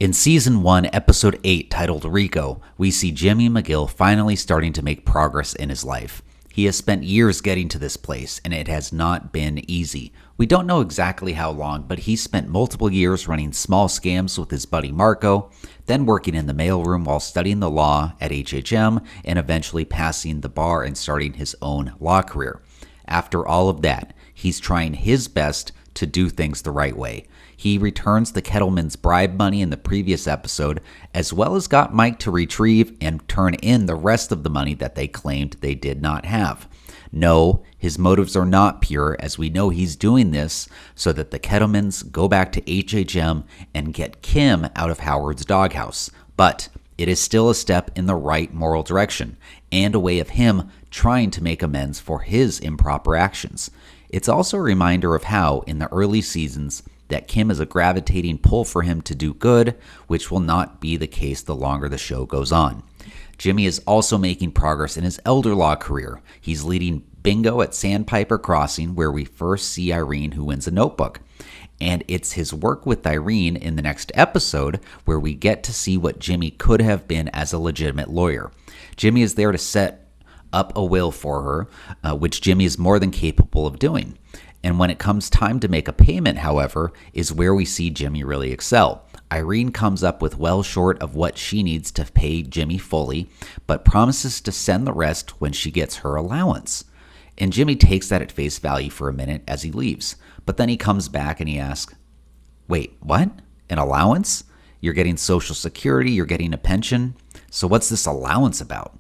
In Season 1, Episode 8, titled Rico, we see Jimmy McGill finally starting to make progress in his life. He has spent years getting to this place, and it has not been easy. We don't know exactly how long, but he spent multiple years running small scams with his buddy Marco, then working in the mailroom while studying the law at HHM, and eventually passing the bar and starting his own law career. After all of that, he's trying his best to do things the right way. He returns the Kettleman's bribe money in the previous episode, as well as got Mike to retrieve and turn in the rest of the money that they claimed they did not have. No, his motives are not pure, as we know he's doing this so that the Kettlemans go back to HHM and get Kim out of Howard's doghouse. But it is still a step in the right moral direction, and a way of him trying to make amends for his improper actions. It's also a reminder of how, in the early seasons, that Kim is a gravitating pull for him to do good, which will not be the case the longer the show goes on. Jimmy is also making progress in his elder law career. He's leading bingo at Sandpiper Crossing, where we first see Irene, who wins a notebook. And it's his work with Irene in the next episode where we get to see what Jimmy could have been as a legitimate lawyer. Jimmy is there to set up a will for her, which Jimmy is more than capable of doing. And when it comes time to make a payment, however, is where we see Jimmy really excel. Irene comes up with well short of what she needs to pay Jimmy fully, but promises to send the rest when she gets her allowance. And Jimmy takes that at face value for a minute as he leaves. But then he comes back and he asks, "Wait, what? An allowance? You're getting Social Security, you're getting a pension? So what's this allowance about?"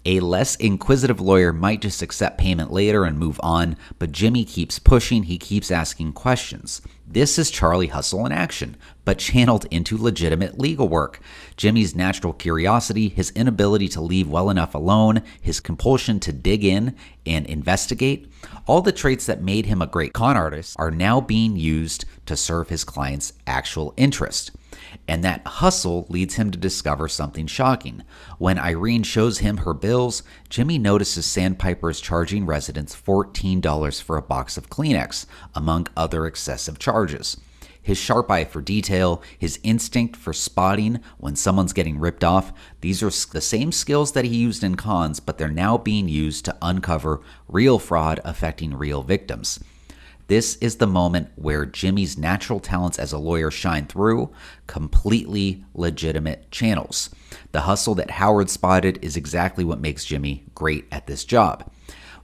A less inquisitive lawyer might just accept payment later and move on, but Jimmy keeps pushing, he keeps asking questions. This is Charlie Hustle in action, but channeled into legitimate legal work. Jimmy's natural curiosity, his inability to leave well enough alone, his compulsion to dig in and investigate, all the traits that made him a great con artist are now being used to serve his client's actual interest. And that hustle leads him to discover something shocking. When Irene shows him her bills, Jimmy notices Sandpiper is charging residents $14 for a box of Kleenex, among other excessive charges. His sharp eye for detail, his instinct for spotting when someone's getting ripped off, these are the same skills that he used in cons, but they're now being used to uncover real fraud affecting real victims. This is the moment where Jimmy's natural talents as a lawyer shine through, completely legitimate channels. The hustle that Howard spotted is exactly what makes Jimmy great at this job.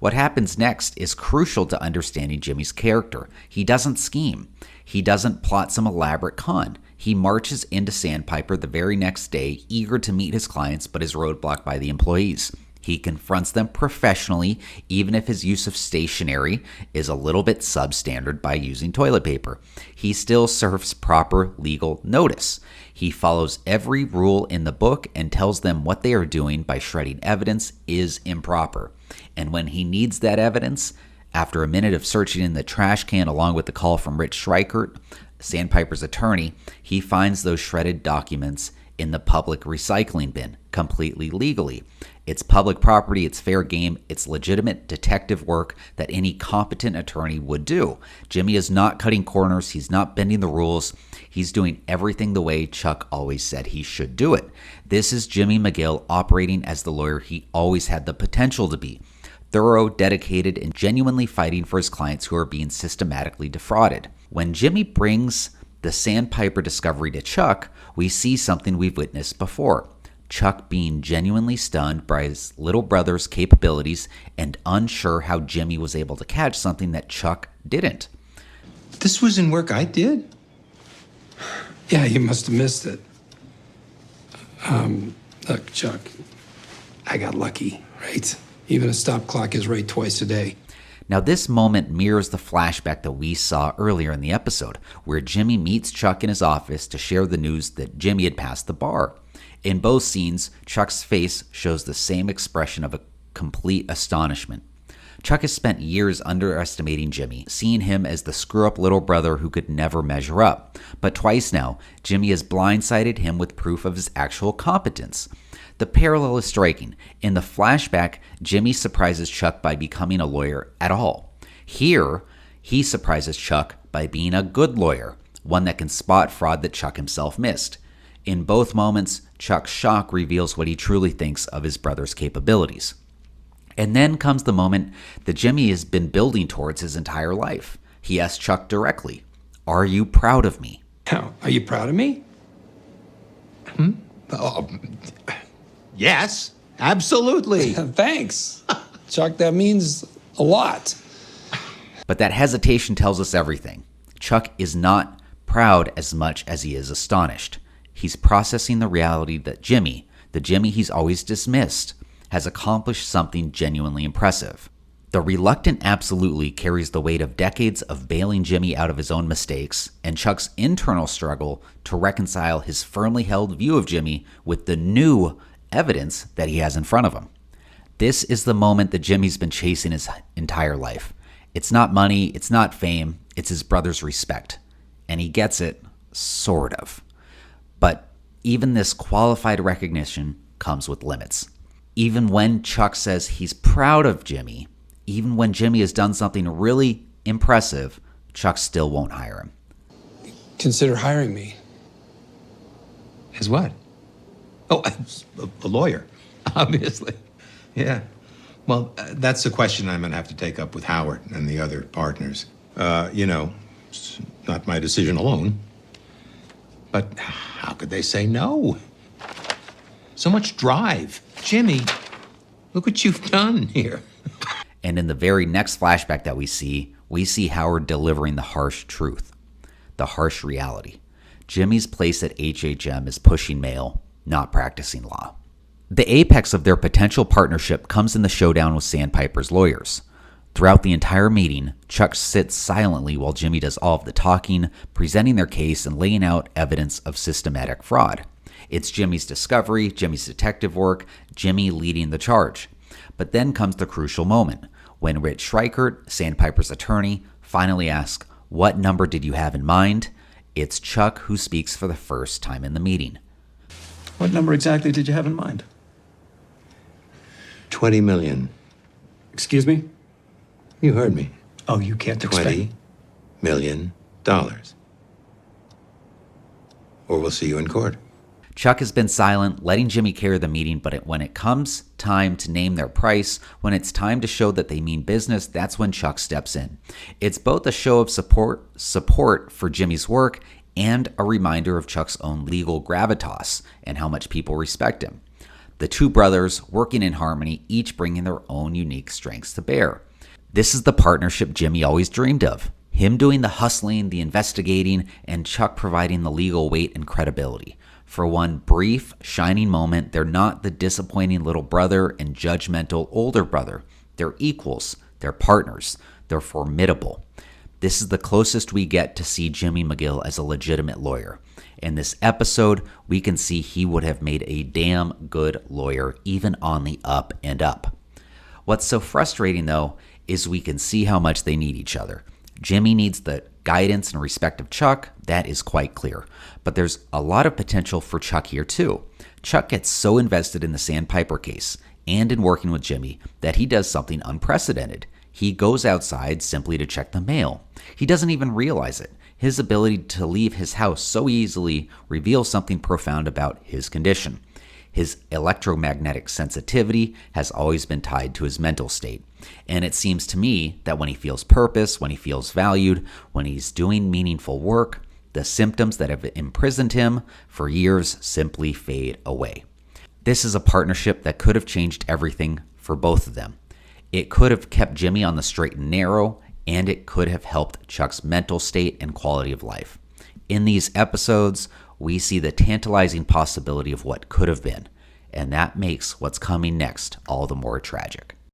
What happens next is crucial to understanding Jimmy's character. He doesn't scheme. He doesn't plot some elaborate con. He marches into Sandpiper the very next day, eager to meet his clients, but is roadblocked by the employees. He confronts them professionally, even if his use of stationery is a little bit substandard by using toilet paper. He still serves proper legal notice. He follows every rule in the book and tells them what they are doing by shredding evidence is improper. And when he needs that evidence, after a minute of searching in the trash can along with the call from Rich Schreikert, Sandpiper's attorney, he finds those shredded documents in the public recycling bin, completely legally. It's public property, it's fair game, it's legitimate detective work that any competent attorney would do. Jimmy is not cutting corners, he's not bending the rules, he's doing everything the way Chuck always said he should do it. This is Jimmy McGill operating as the lawyer he always had the potential to be. Thorough, dedicated, and genuinely fighting for his clients who are being systematically defrauded. When Jimmy brings the Sandpiper discovery to Chuck, we see something we've witnessed before. Chuck being genuinely stunned by his little brother's capabilities and unsure how Jimmy was able to catch something that Chuck didn't. This was in work I did? Yeah, you must have missed it. Look, Chuck, I got lucky, right? Even a stop clock is right twice a day. Now, this moment mirrors the flashback that we saw earlier in the episode, where Jimmy meets Chuck in his office to share the news that Jimmy had passed the bar. In both scenes, Chuck's face shows the same expression of a complete astonishment. Chuck has spent years underestimating Jimmy, seeing him as the screw-up little brother who could never measure up. But twice now, Jimmy has blindsided him with proof of his actual competence. The parallel is striking. In the flashback, Jimmy surprises Chuck by becoming a lawyer at all. Here, he surprises Chuck by being a good lawyer, one that can spot fraud that Chuck himself missed. In both moments, Chuck's shock reveals what he truly thinks of his brother's capabilities. And then comes the moment that Jimmy has been building towards his entire life. He asks Chuck directly, "Are you proud of me?" Now, are you proud of me? Oh, yes, absolutely. Thanks. Chuck, that means a lot. But that hesitation tells us everything. Chuck is not proud as much as he is astonished. He's processing the reality that Jimmy, the Jimmy he's always dismissed, has accomplished something genuinely impressive. The reluctant absolutely carries the weight of decades of bailing Jimmy out of his own mistakes and Chuck's internal struggle to reconcile his firmly held view of Jimmy with the new evidence that he has in front of him. This is the moment that Jimmy's been chasing his entire life. It's not money, it's not fame, it's his brother's respect. And he gets it, sort of. But even this qualified recognition comes with limits. Even when Chuck says he's proud of Jimmy, even when Jimmy has done something really impressive, Chuck still won't hire him. Consider hiring me. As what? Oh, a lawyer, obviously. Yeah. Well, that's a question I'm going to have to take up with Howard and the other partners. It's not my decision alone. But how could they say no? So much drive. Jimmy, look what you've done here. And in the very next flashback that we see Howard delivering the harsh truth, the harsh reality. Jimmy's place at HHM is pushing mail, not practicing law. The apex of their potential partnership comes in the showdown with Sandpiper's lawyers. Throughout the entire meeting, Chuck sits silently while Jimmy does all of the talking, presenting their case and laying out evidence of systematic fraud. It's Jimmy's discovery, Jimmy's detective work, Jimmy leading the charge. But then comes the crucial moment, when Rich Schreikert, Sandpiper's attorney, finally asks, "What number did you have in mind?" It's Chuck who speaks for the first time in the meeting. What number exactly did you have in mind? 20 million. Excuse me? You heard me. Oh, you can't expect... $20 million. Or we'll see you in court. Chuck has been silent, letting Jimmy carry the meeting, but when it comes time to name their price, when it's time to show that they mean business, that's when Chuck steps in. It's both a show of support for Jimmy's work and a reminder of Chuck's own legal gravitas and how much people respect him. The two brothers, working in harmony, each bringing their own unique strengths to bear. This is the partnership Jimmy always dreamed of. Him doing the hustling, the investigating, and Chuck providing the legal weight and credibility. For one brief, shining moment, they're not the disappointing little brother and judgmental older brother. They're equals. They're partners. They're formidable. This is the closest we get to see Jimmy McGill as a legitimate lawyer. In this episode, we can see he would have made a damn good lawyer, even on the up and up. What's so frustrating, though, is we can see how much they need each other. Jimmy needs the guidance and respect of Chuck, that is quite clear. But there's a lot of potential for Chuck here too. Chuck gets so invested in the Sandpiper case and in working with Jimmy that he does something unprecedented. He goes outside simply to check the mail. He doesn't even realize it. His ability to leave his house so easily reveals something profound about his condition. His electromagnetic sensitivity has always been tied to his mental state. And it seems to me that when he feels purpose, when he feels valued, when he's doing meaningful work, the symptoms that have imprisoned him for years simply fade away. This is a partnership that could have changed everything for both of them. It could have kept Jimmy on the straight and narrow, and it could have helped Chuck's mental state and quality of life. In these episodes, we see the tantalizing possibility of what could have been, and that makes what's coming next all the more tragic.